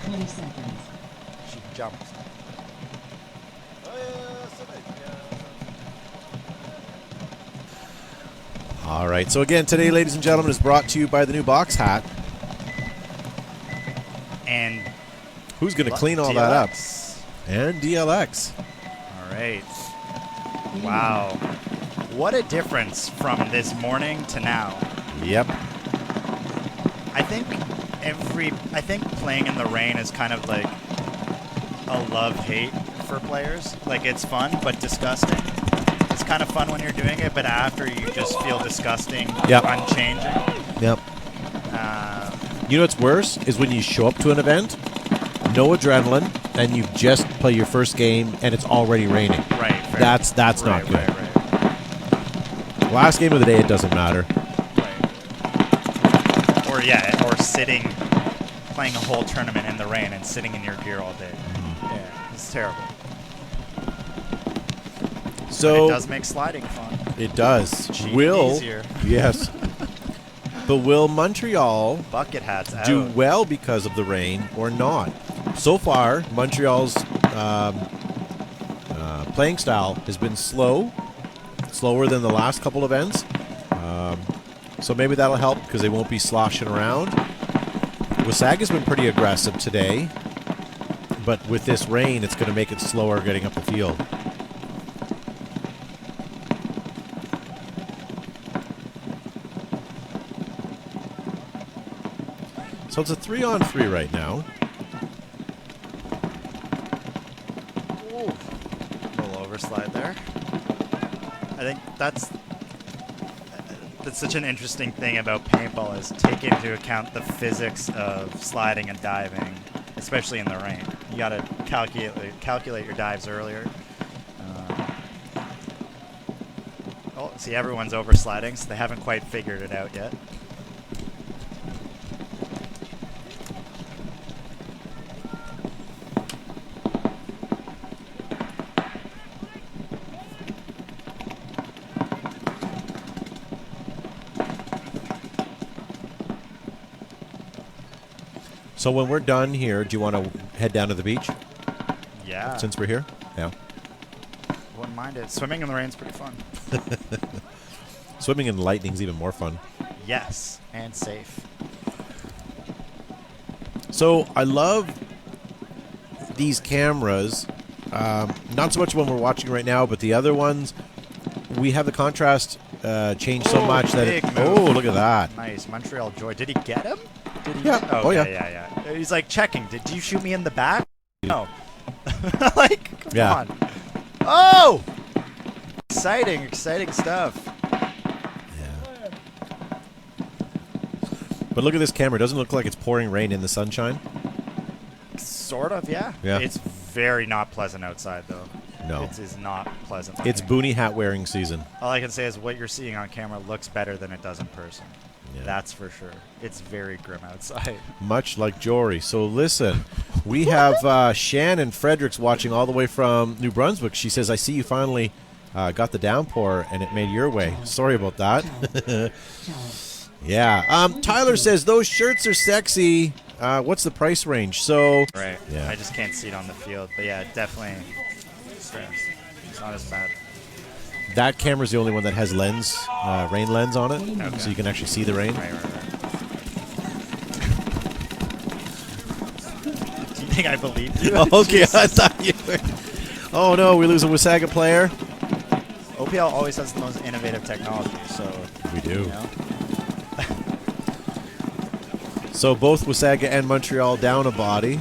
20 seconds. She jumped. All right, so again, today, ladies and gentlemen, is brought to you by the new box hat. And who's going to clean all that up? And DLX. All right. Wow. What a difference from this morning to now. Yep. I think playing in the rain is kind of like a love-hate for players. Like, it's fun, but disgusting. It's kind of fun when you're doing it, but after you just feel disgusting, unchanging. Yep. You know what's worse is when you show up to an event, no adrenaline, and you just play your first game and it's already raining. Right. That's not good. Right. Last game of the day, it doesn't matter. Right. Or sitting, playing a whole tournament in the rain and sitting in your gear all day. Yeah, it's terrible. So but it does make sliding fun. It does. Easier. Yes. But will Montreal bucket hats do well because of the rain or not? So far, Montreal's playing style has been slower than the last couple events. So maybe that'll help because they won't be sloshing around. Wasaga's been pretty aggressive today, but with this rain, it's going to make it slower getting up the field. So it's a 3-on-3 right now. Ooh. A little overslide there. I think that's such an interesting thing about paintball is take into account the physics of sliding and diving, especially in the rain. You got to calculate your dives earlier. See, everyone's oversliding, so they haven't quite figured it out yet. So when we're done here, do you want to head down to the beach? Yeah. Since we're here? Yeah. Wouldn't mind it. Swimming in the rain's pretty fun. Swimming in the lightning's even more fun. Yes, and safe. So I love these cameras. Not so much when we're watching right now, but the other ones, we have the contrast changed so much that it... Oh, look at that. Nice. Montreal Joy. Did he get him? Did he yeah. Oh, yeah. He's like checking. Did you shoot me in the back? No. Like, come on. Oh! Exciting stuff. Yeah. But look at this camera. It doesn't look like it's pouring rain in the sunshine. Sort of, yeah. It's very not pleasant outside, though. No. It is not pleasant. It's boonie hat wearing season. All I can say is what you're seeing on camera looks better than it does in person. Yeah. That's for sure. It's very grim outside. Much like Jory. So listen, we have Shannon Fredericks watching all the way from New Brunswick. She says, I see you finally got the downpour and it made your way. Sorry about that. Yeah. Tyler says, those shirts are sexy. What's the price range? So right. Yeah. I just can't see it on the field. But yeah, definitely. It's not as bad. That camera's the only one that has lens, rain lens on it, so you can actually see the rain. Right. Do you think I believed you? Okay, I thought you were. Oh no, we lose a Wasaga player. OPL always has the most innovative technology, so we do. You know? So both Wasaga and Montreal down a body.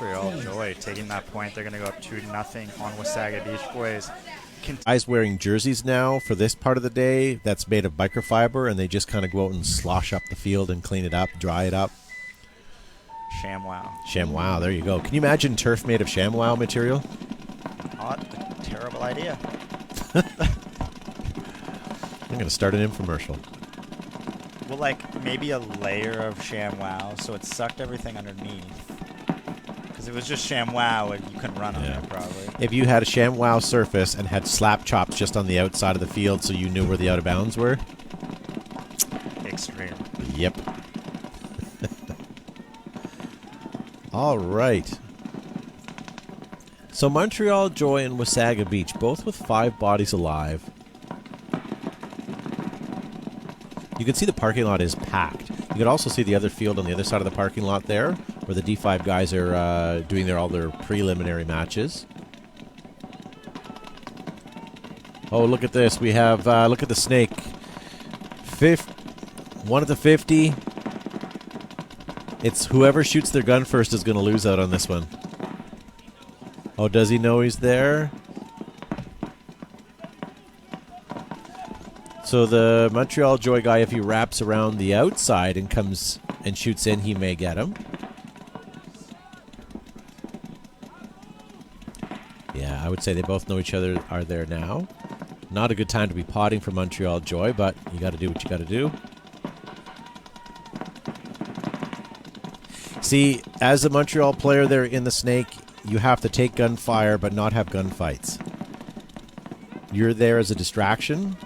Montreal Joy taking that point. They're going to go up 2-0 on Wasaga Beach Boys. Guys wearing jerseys now for this part of the day that's made of microfiber, and they just kind of go out and slosh up the field and clean it up, dry it up. ShamWow. ShamWow, there you go. Can you imagine turf made of ShamWow material? Not a terrible idea. I'm going to start an infomercial. Well, like, maybe a layer of ShamWow, so it sucked everything underneath. Because if it was just ShamWow, you couldn't run on it, probably. If you had a ShamWow surface and had slap chops just on the outside of the field so you knew where the out of bounds were. Extreme. Yep. All right. So Montreal Joy and Wasaga Beach, both with 5 bodies alive. You can see the parking lot is packed. You can also see the other field on the other side of the parking lot there, where the D5 guys are doing all their preliminary matches. Oh, look at this. We have, look at the snake. 1 at the 50. It's whoever shoots their gun first is going to lose out on this one. Oh, does he know he's there? So the Montreal Joy guy, if he wraps around the outside and comes and shoots in, he may get him. Yeah, I would say they both know each other are there now. Not a good time to be potting for Montreal Joy, but you got to do what you got to do. See, as a Montreal player there in the snake, you have to take gunfire but not have gunfights. You're there as a distraction.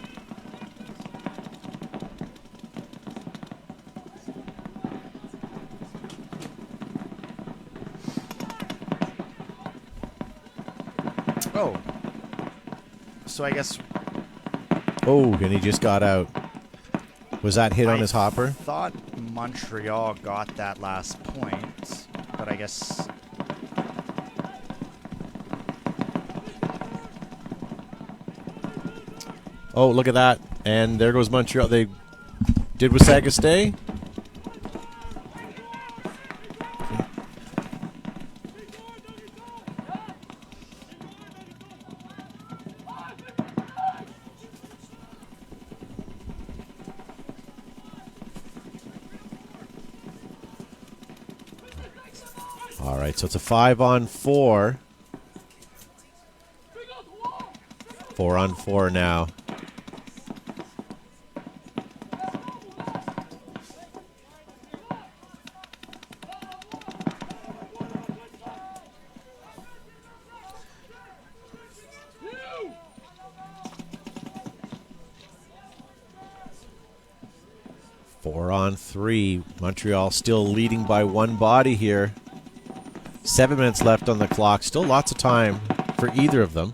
Oh. So I guess... Oh, and he just got out. Was that hit on his hopper? I thought Montreal got that last point, but I guess... Oh, look at that. And there goes Montreal. They did Wasaga stay? All right, so it's a 5-on-4. 4-on-4 now. Four on 3. Montreal still leading by 1 body here. 7 minutes left on the clock. Still lots of time for either of them.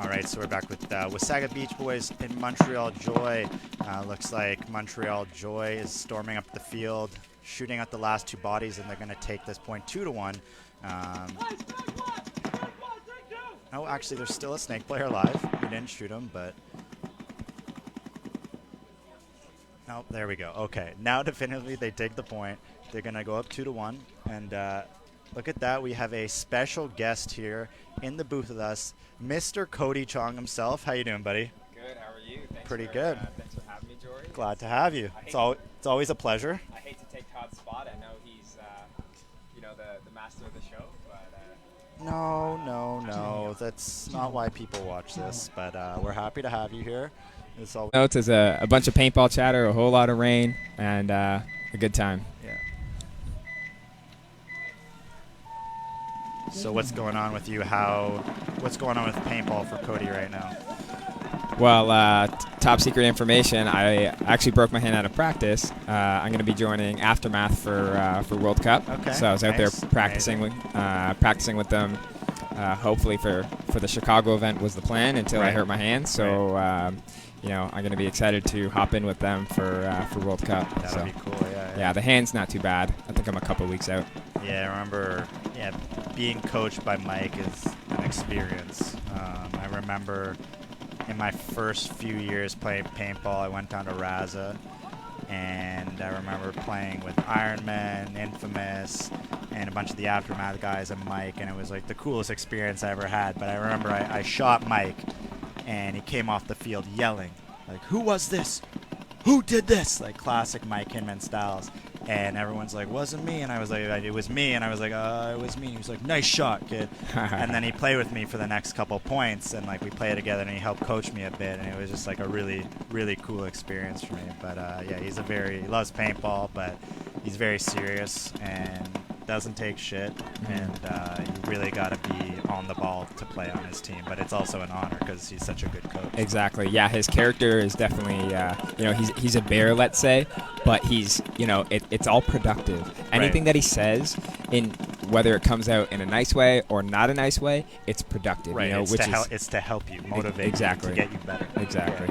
All right, so we're back with Wasaga Beach Boys and Montreal Joy. Looks like Montreal Joy is storming up the field, shooting at the last 2 bodies, and they're going to take this point 2-1. Oh, actually, there's still a snake player alive. We didn't shoot him, but... Oh, there we go. Okay, now definitively they take the point. They're going to go up 2-1, and look at that. We have a special guest here in the booth with us, Mr. Cody Chong himself. How you doing, buddy? Good. How are you? Thank pretty good. Thanks for having me, Jory. Glad to have you. It's always a pleasure. I hate to take Todd's spot. I know he's, the master of the show, but. No. That's not why people watch this. But we're happy to have you here. It's always Notes is a bunch of paintball chatter, a whole lot of rain, and a good time. yeah. So what's going on with you? What's going on with paintball for Cody right now? Well, top secret information. I actually broke my hand out of practice. I'm going to be joining Aftermath for World Cup. Okay. So I was out there Nice. practicing with them. Hopefully for the Chicago event was the plan until I Right. hurt my hand. So I'm going to be excited to hop in with them for World Cup. That'll So be cool. yeah, the hand's not too bad. I think I'm a couple weeks out. Yeah, I remember. Yeah, being coached by Mike is an experience. I remember in my first few years playing paintball, I went down to Raza, and I remember playing with Iron Man, Infamous, and a bunch of the Aftermath guys and Mike, and it was like the coolest experience I ever had. But I remember I shot Mike, and he came off the field yelling, like, "Who was this? Who did this?" Like classic Mike Hinman styles. And everyone's like, "Wasn't me." And I was like, "It was me." And I was like, "It was me." And he was like, "Nice shot, kid." And then he played with me for the next couple points, and like we played together, and he helped coach me a bit, and it was just like a really, really cool experience for me. But yeah, he loves paintball, but he's very serious and doesn't take shit, and you really got to be on the ball to play on his team. But it's also an honor because he's such a good coach. Exactly. Yeah, his character is definitely, he's a bear, let's say, but he's, it's all productive. Anything that he says, in whether it comes out in a nice way or not a nice way, it's productive. Right. It's it's to help you, motivate exactly. you, to get you better. Exactly.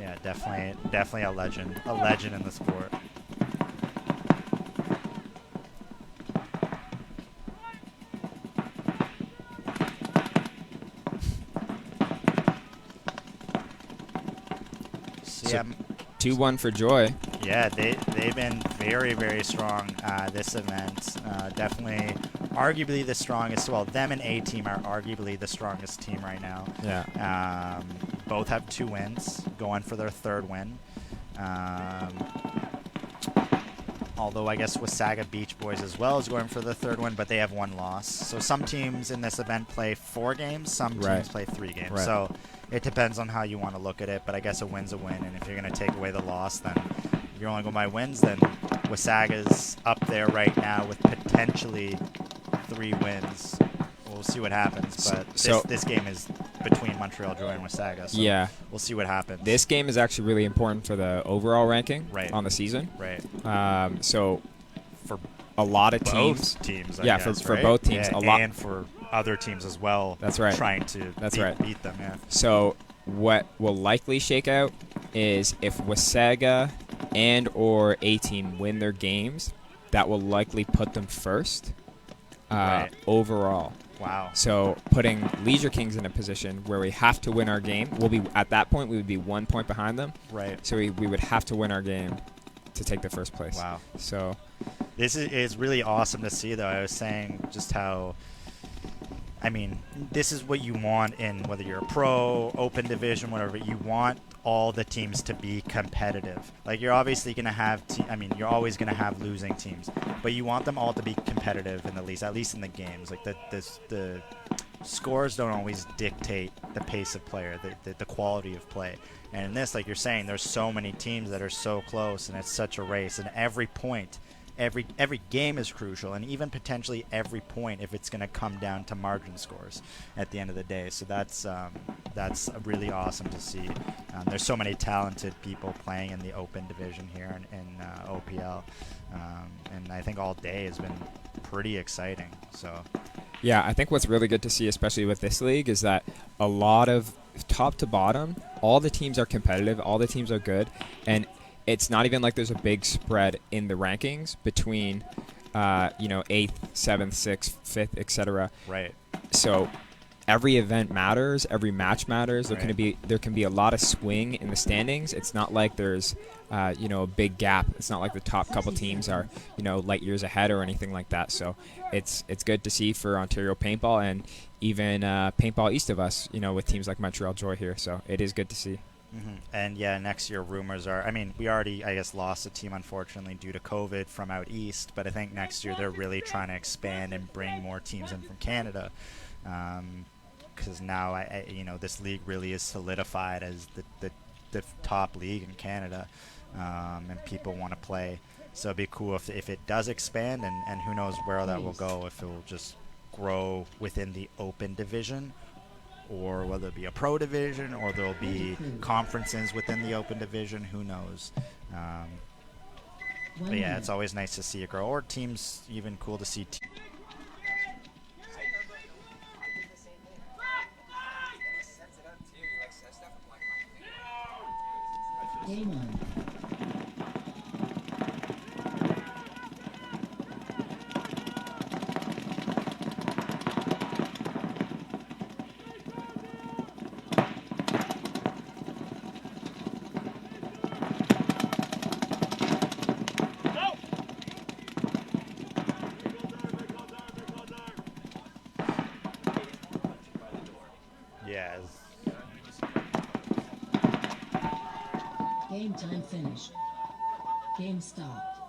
Yeah, definitely a legend in the sport. So 2-1 for Joy. Yeah, they've been very, very strong this event. Definitely, arguably the strongest. Well, them and A Team are arguably the strongest team right now. Yeah. Both have 2 wins, going for their 3rd win. Although I guess Wasaga Beach Boys as well is going for the 3rd win, but they have 1 loss. So some teams in this event play 4 games, some teams play 3 games. Right. So it depends on how you want to look at it, but I guess a win's a win, and if you're going to take away the loss, then if you're only going by wins, then Wasaga's up there right now with potentially 3 wins. We'll see what happens, but this game is between Montreal, Joy, and Wasaga, so yeah, we'll see what happens. This game is actually really important for the overall ranking on the season. Right. So for a lot of both teams, I guess, for right? both teams, yeah, a lot, and for other teams as well. That's right. Trying to beat them. Yeah. So what will likely shake out is if Wasaga and or A Team win their games, that will likely put them first overall. Wow. So putting Leisure Kings in a position where we have to win our game, at that point we would be 1 point behind them. Right. So we would have to win our game to take the first place. Wow. So this is really awesome to see, though. I was saying just how, I mean, this is what you want in whether you're a pro, open division, whatever. You want all the teams to be competitive. Like, you're obviously going to have, you're always going to have losing teams, but you want them all to be competitive in the least, at least in the games. Like, the scores don't always dictate the pace of play or the quality of play. And in this, like you're saying, there's so many teams that are so close, and it's such a race, and every point, every game is crucial, and even potentially every point if it's going to come down to margin scores at the end of the day. So that's really awesome to see. There's so many talented people playing in the open division here in OPL, and I think all day has been pretty exciting. So yeah, I think what's really good to see, especially with this league, is that a lot of top to bottom, all the teams are competitive, all the teams are good, and it's not even like there's a big spread in the rankings between, 8th, 7th, 6th, 5th, etc. Right. So every event matters, every match matters. There Right. can be a lot of swing in the standings. It's not like there's a big gap. It's not like the top couple teams are light years ahead or anything like that. So it's good to see for Ontario paintball and even paintball east of us. With teams like Montreal Joy here. So it is good to see. And yeah, next year rumors are. I mean, we already, I guess, lost a team unfortunately due to COVID from out east. But I think next year they're really trying to expand and bring more teams in from Canada. Because now, this league really is solidified as the top league in Canada, and people want to play. So it'd be cool if it does expand, and who knows where that will go. If it will just grow within the open division, or whether it be a pro division, or there'll be conferences within the open division. Who knows? But yeah, it's always nice to see it grow. Or teams, even cool to see. Game on. Yeah. Game time finished. Game stopped.